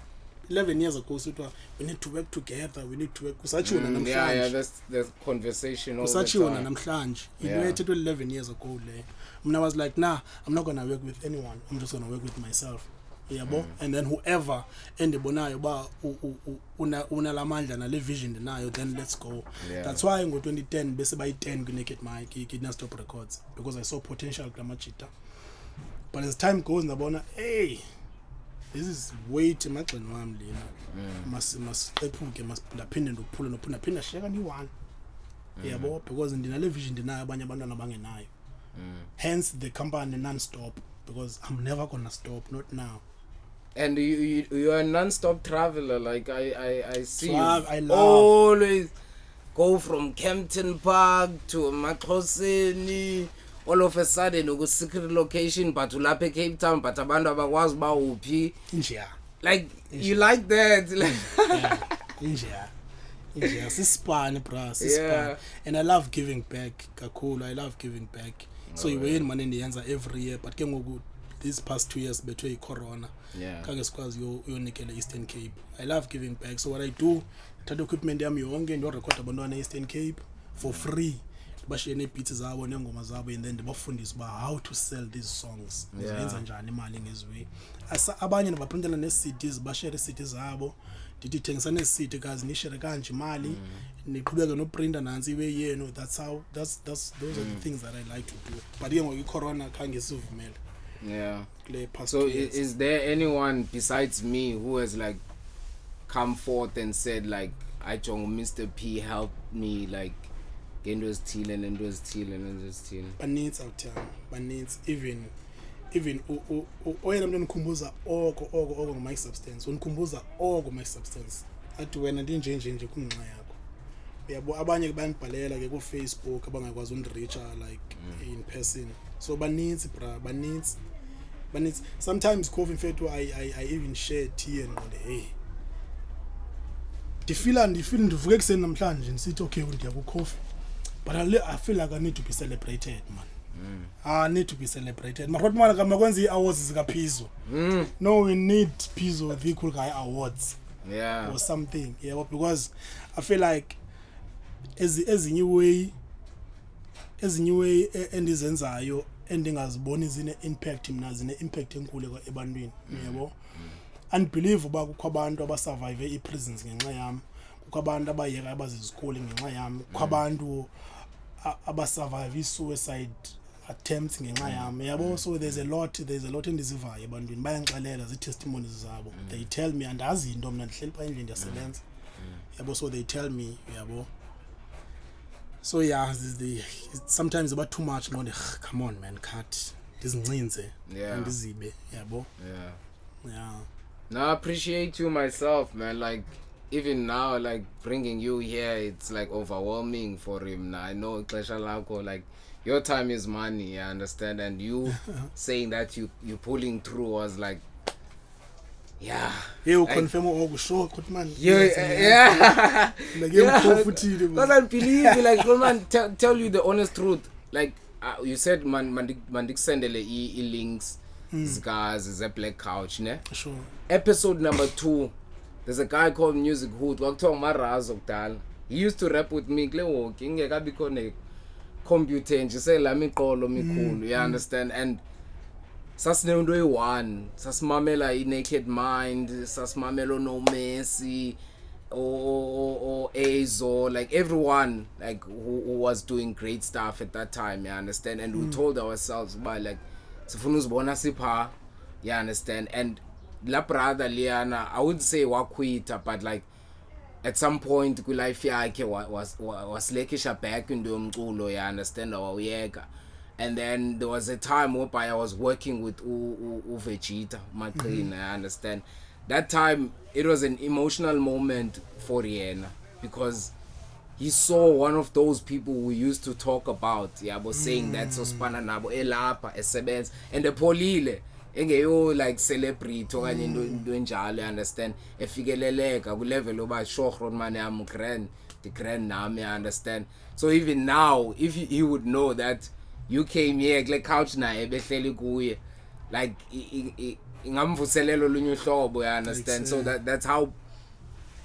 11 years ago sitwa we need to work together. We need to work kusachiona namhlanje. Yeah, that's the conversation all the time. Kusachiona namhlanje. It waited 11 years ago le. I was like, nah, I'm not going to work with anyone. I'm just going to work with myself. Yabo and then whoever endibonayo ba unalamandla na le vision denayo then let's go. That's why ngo 2010 bese bayi 10 ku Nakedmynd ki Stop Records because I saw potential klamachita. But as time goes ndabona hey this is weight emagxeni wami lena masiqephuke masiphinde ndophinde sheka ni-one yabo because ndinale vision ndinayo abanye abantwana abangenayo hence the company non-stop because I'm never gonna stop, not now. And you are a non-stop traveler, like I see I love always go from Kempton Park to Makhosini, all of a sudden uku secret location but ulapha Cape Town but abantu abakwazi ba uphi inja, like you like that like inja sisipane bra sisipane. And I love giving back kakhulu, I love giving back. So iweni manje ndiyenza every year but ke ngoku these past 2 years between corona kage sikwazi uyonikela Eastern Cape. I love giving back, so what I do, thatha equipment yami yonke ndo record abantwana Eastern Cape for free, bashiye ne beats zabo nengoma zabo and then ndibafundisa ba how to sell these songs, ngenza njani imali ngezwe. Abanye nabaprintela ne CDs, bashare CDs zabo, ndithi thengisa ne CD kazi nishare kanje imali, niqhubeka no printer nansi iwe yenu. That's those are the things that I like to do. But ke ngoku corona khange sivumele. So is there anyone besides me who has like come forth and said like I Chong Mr. P helped me like into is stealing and was stealing? Banits out here, banits even oyena mntu nikhumbuza oko my substance, unikhumbuza oko my substance athi wena ndinjenje kunxa yakho. Uyabo abanye banibhalela ke ku Facebook abangakwazi undireacha like in person. So banits bra, banits. Sometimes coffee mfethu I even share tea and go hey ndivuke kuseni namhlanje nisithi okay ndiya ku coffee but I feel like I need to be celebrated, man. I need to be celebrated. Makhoti mara kama kwenza i-awards zika Pzho. No, we need Pzho the cool guy awards. Or something. Yeah, because I feel like ezinye way endizenzayo endingaziboni zine impact mina zine impact enkulu ebantwini, yabo. Unbelievable ba kukho abantu abasurvive i-prisons ngenxa yami, kukho abantu abayeka abazizikole ngenxa yami, kukho abantu abasurvive i-suicide attempts ngenxa yami, yabo. So there's a lot endizivayo ebantwini bayangixelela zi-testimonies zabo. They tell me andazi into mina ndihleli pha endlini ndiyasebenza, yabo. So they tell me, yabo. So yeah, it's sometimes about too much. No, come on, man, cut. Dizincinze. Ndizibe, yabo. Yeah. No, I appreciate you myself, man. Like even now, like bringing you here, it's like overwhelming for him. Now I know Klesha Lako, like your time is money, I understand, and you saying that you pulling through was like, you confirm all show, man. Like you comfortable. Because I believe you, like, man, tell you the honest truth. Like you said, man, Sindile links. Guys, is a black couch, ne? Sure. Episode number 2, there's a guy called Music Hood. He used to rap with me. Computer and say la mi qolo mi khulu, you understand? And sasinento one, sasimamela Nakedmynd, sasimamela no Messi or Pzho, like everyone like who was doing great stuff at that time, you understand? And we told ourselves by like sifuna uzibona sipha, you understand? And la brother Liana, I would say wakwita, but like at some point ku life yakhe was lekisha back into umculo, you understand, awuyeka. And then there was a time whereby I was working with Vegeta Maqina, I understand. That time it was an emotional moment for Rihanna because he saw one of those people we used to talk about, yabo, saying that so spana nabo elapha esebenza and the polile engeyo like celebrity okanye into enjalo, understand, efikeleleka ku level oba shohron man am grand the grand nami, understand. So even now if he would know that you came here kule couch naye behleli kuye, like ingamvuselelo lunye uhlobo, you understand. So that's how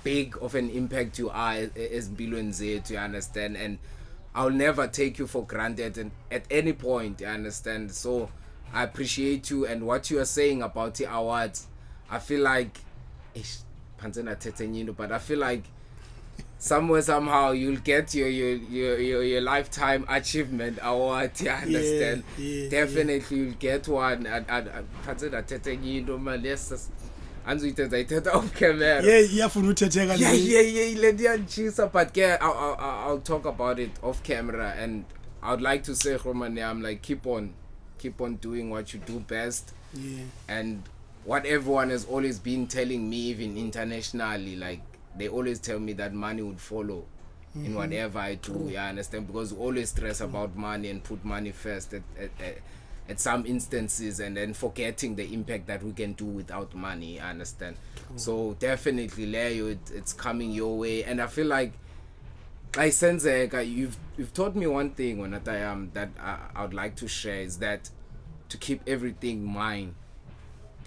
big of an impact you are as Bilwen Zethu, you understand, and I'll never take you for granted and at any point, you understand. So I appreciate you and what you are saying about the awards. I feel like but I feel like somewhere somehow you'll get your lifetime achievement award, you understand. Definitely you'll get one. Anzuyithetha off camera. Yeah, for utheteka. Yeah, let you but yeah, I'll talk about it off camera, and I would like to say, Romane, I'm like, keep on doing what you do best. Yeah. And what everyone has always been telling me, even internationally, like they always tell me that money would follow in whatever I do. Yeah, I understand, because we always stress about money and put money first at some instances, and then forgetting the impact that we can do without money. I understand. So definitely, Leo, it's coming your way, and I feel like I sense you've taught me one thing when that I would like to share, is that to keep everything mine.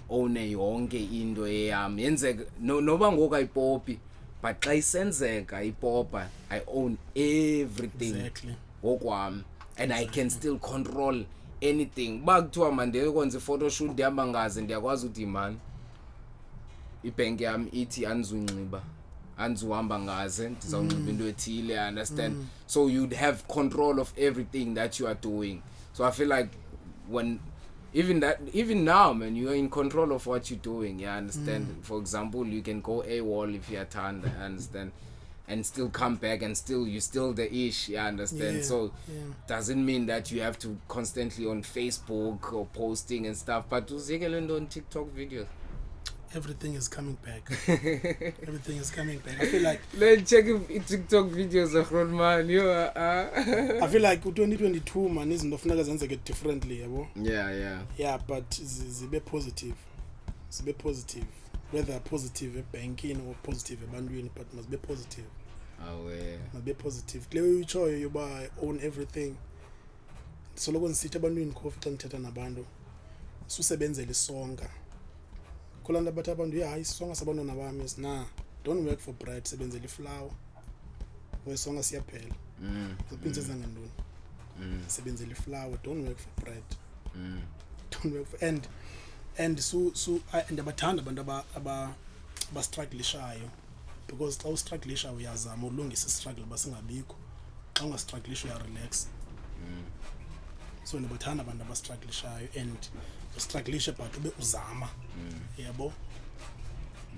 Own yonke into eyami yenzeka noba ngoku ayipopi, but xa isenzeka ipopa, I own everything. Exactly. Ngokwami, and I can still control anything. Ba kuthiwa mande kwenza photoshoot ndihamba ngaze, ndiyakwazi uthi man ibhenki yami ithi anizunxiba, anzuhamba ngaze, ndizawunxiba into ethile. I understand. So you'd have control of everything that you are doing. So I feel like even now, man, you are in control of what you're doing. Yeah, I understand. For example, you can go AWOL if you're turned, I understand, and still come back, and you still the ish. Yeah, I understand. Yeah, so doesn't mean that you have to constantly on Facebook or posting and stuff. But to on TikTok videos. Everything is coming back. Everything is coming back. I feel like let's check if TikTok videos are man. I feel like 2022 man is not get differently, yabo. Yeah, but zibe positive. Zibe positive. Whether positive banking or positive bandwin, but must be positive. Must be positive. Clearly you buy own everything. So lokho nisithi abantwini coffee xa ngithetha nabantu susebenzele isonga. Kulanda bathi abantu hayi isonga sabantwana bami na don't work for bread, sebenzele iflower. Wesonga siyaphela. Ziphinze nganduni. Sebenzele iflower, don't work for bread. Don't work for and abathanda abantu aba strugglishayo, because xa ustrugglisha uyazama ulungisa struggle basingabikho. Xa ungastrugglisha uya relax. So ndabathanda abantu aba strugglishayo and ustrugglisha but ube uzama. Yabo.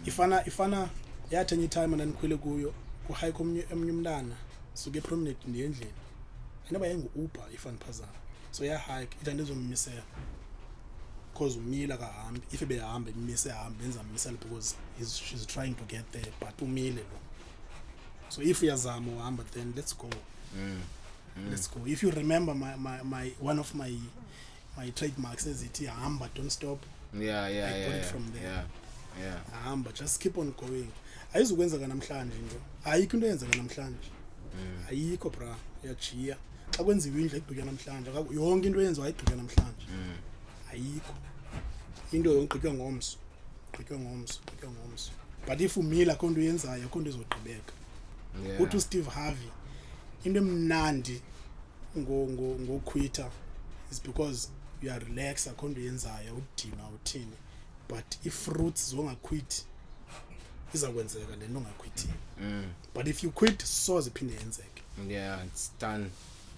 Ifana yathi any time ananikhwele kuyo ku hike omnye umntana suke prominent ndiyendlini. Ayinaba yengu Uber ifana phazana. So ya hike ithandizommisela. Because umila kahambi, if ebehamba imise hambe enza misela because she's trying to get there, but umile lo. So if uyazama uhamba, then let's go. Let's go. If you remember my one of my trademarks says it hamba, don't stop. I got it from there. Yeah. Hamba, just keep on going. Ayizukwenza namhlanje into. Ayikho into yenzeka namhlanje. Ayikho bra, yachiya. Xa kwenziwa indle egqitya namhlanje, yonke into yenziwa ayigqitya namhlanje. Ayikho. Into yonqitya ngomso. But if umila konto yenzayo konto izogqibeka. Uthi Steve Harvey into emnandi ngo quita is because you are relaxed akonto yenzayo udina uthini, but if fruits zongaquit izakwenzeka lento ongaquithi. But if you quit so ziphinde yenzeke. It's done.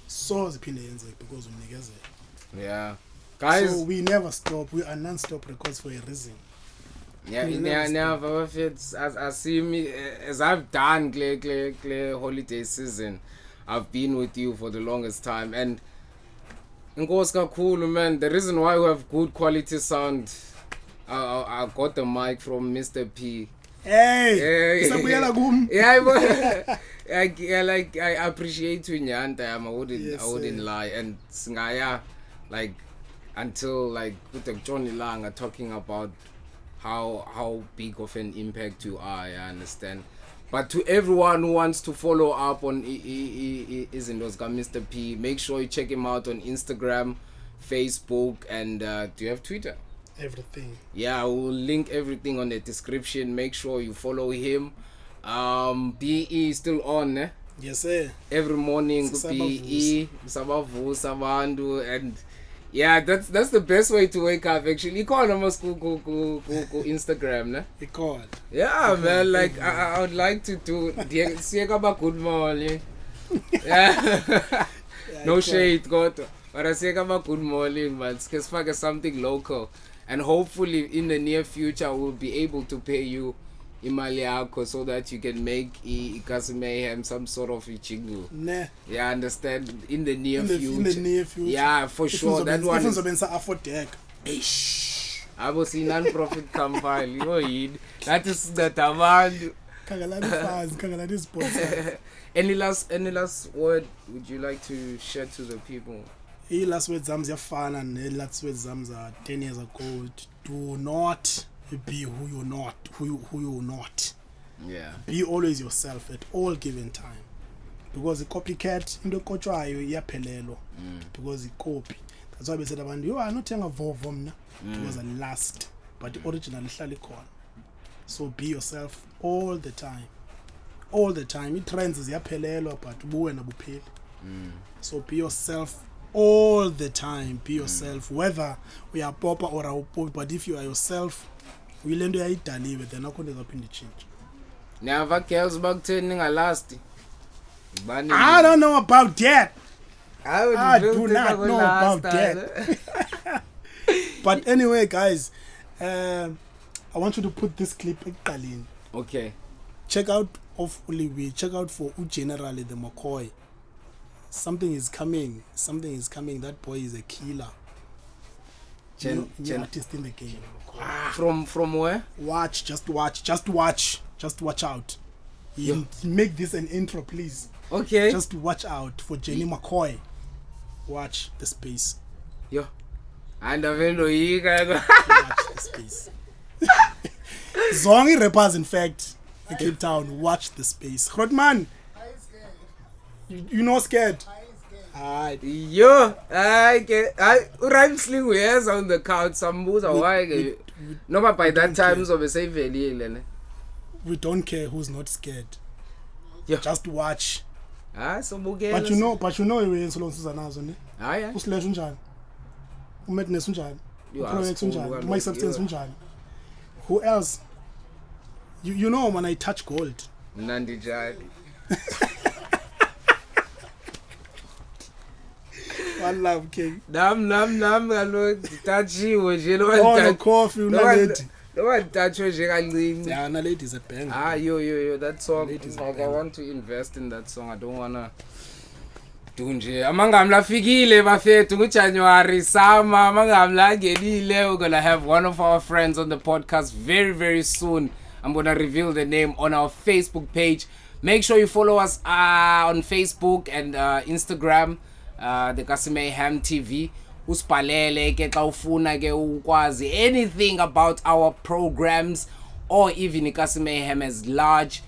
So ziphinde yenzeke because unikezela. Guys, so we never stop. We are non-stop records for a reason. I see me as I've done clear holiday season. I've been with you for the longest time, and Nkoska cool man. The reason why we have good quality sound, I got the mic from Mr. P. Hey, I appreciate you, Nyanta. I wouldn't lie, and Singaya, like. Until like with the Johnny Lang are talking about how big of an impact you are, I understand. But to everyone who wants to follow up on Mr. P, make sure you check him out on Instagram, Facebook, and do you have Twitter? Everything. Yeah, we'll link everything on the description. Make sure you follow him. B.E.E still on, eh? Yes, sir. Every morning B.E.E, Sabavusa Bandu, and yeah, that's the best way to wake up actually. You call almost go Instagram, ne? You call. Yeah, man. Like I would like to do. Good morning. Yeah. No shade, God. But I say about good morning, man. It's something local. And hopefully in the near future we'll be able to pay you imali yakho so that you can make Ikasi Mayhem some sort of a jingle. Nah. Yeah, understand? In the near future. In the near future. Yeah, for sure. That one is... I will see non-profit company. That is the demand. Any last word would you like to share to the people? Last words are fun and last words are 10 years ago. Do not be who you're not. Who you're not. Yeah. Be always yourself at all given time. Because the copycat in the culture yaphelelo. Because the copy. That's why we said about you are not a vovomna. It was a last, but the original is so be yourself all the time. All the time. It trends is yaphelelo but buwe na bupheli. So be yourself all the time. Be yourself. Whether we are popper or a pop, but if you are yourself, we learn to Italy with the knock on the change. Never cares about turning a last. I don't know about that. I do not know about that. But anyway, guys, I want you to put this clip in. Okay. Check out of Uliwi. Check out for generally the McCoy. Something is coming. Something is coming. That boy is a killer. New artist in the game. From where? Watch. Just watch out. You make this an intro, please. Okay. Just watch out for Jenny McCoy. Watch the space. Yo. And I've been watch the space. Zongi rappers, in fact, in Cape Town. Watch the space. Rodman. You not scared? Alright. Yo, I'm sling wears on the couch. Some moves are why. No, but by that time, so we say we don't care who's not scared. Yeah. Just watch. So but you know we so long Susannazo ne. Yeah. Uslash unjani? Umadness unjani? Project unjani? My substance unjani? Who else? You know when I touch gold. Nandi Jai. One love king. Nam galo touchy was you know no coffee no lady. No one touch was you yeah, na lady is a bang. Yo that song like I want to invest in that song. I don't wanna do nje amangamla fikile bafethu ngoJanuary summer amangamla ngelile. We're gonna have one of our friends on the podcast very soon. I'm gonna reveal the name on our Facebook page. Make sure you follow us on Facebook and Instagram. The Ikasi Mayhem TV. Usipalele ke xa ufuna ke ukwazi anything about our programs or even Ikasi Mayhem as large.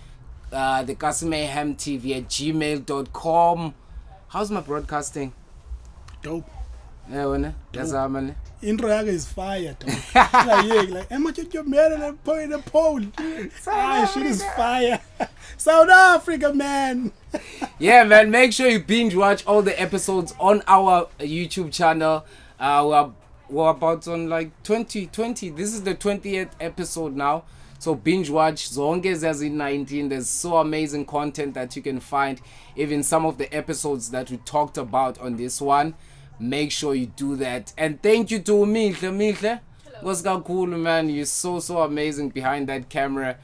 The Ikasi Mayhem TV at gmail.com. How's my broadcasting? Dope. Yeah, wena. Yazama. Intro yakhe is fire, dope. like, am I your man and point the pole? Shit is fire. South Africa, man. Yeah, man. Make sure you binge watch all the episodes on our YouTube channel. We're about on like 20. This is the 20th episode now. So binge watch. Zonke as in 19. There's so amazing content that you can find. Even some of the episodes that we talked about on this one. Make sure you do that. And thank you to Mihle. What's cool, man? You're so amazing behind that camera.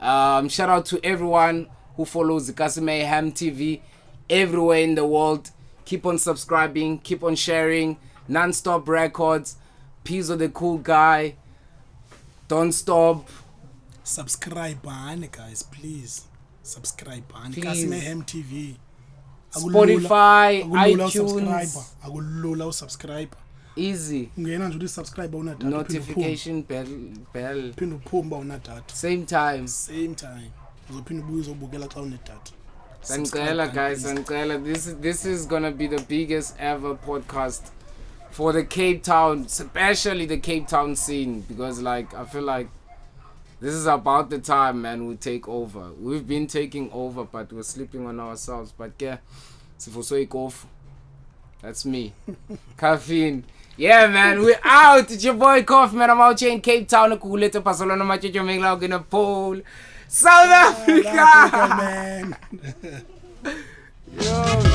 Shout out to everyone who follows Ikasi Mayhem TV everywhere in the world. Keep on subscribing, keep on sharing. Non-stop records. Pzho the cool guy. Don't stop. Subscribe, guys, please. Subscribe, Ikasi Mayhem TV. Spotify, iTunes. Akulula subscribe. Easy. Ungena nje subscribe una data. Notification bell. Phinda uphumba una data. Same time. Uzophinda ubuye uzobukela xa une data. Sancela guys, Sancela. This is gonna be the biggest ever podcast for the Cape Town, especially the Cape Town scene, because like I feel like this is about the time, man, we take over. We've been taking over, but we're sleeping on ourselves. But yeah, that's me. Caffeine. Yeah, man, we're out. It's your boy Koff, man. I'm out here in Cape Town. In a pole. South Africa, man. Yo.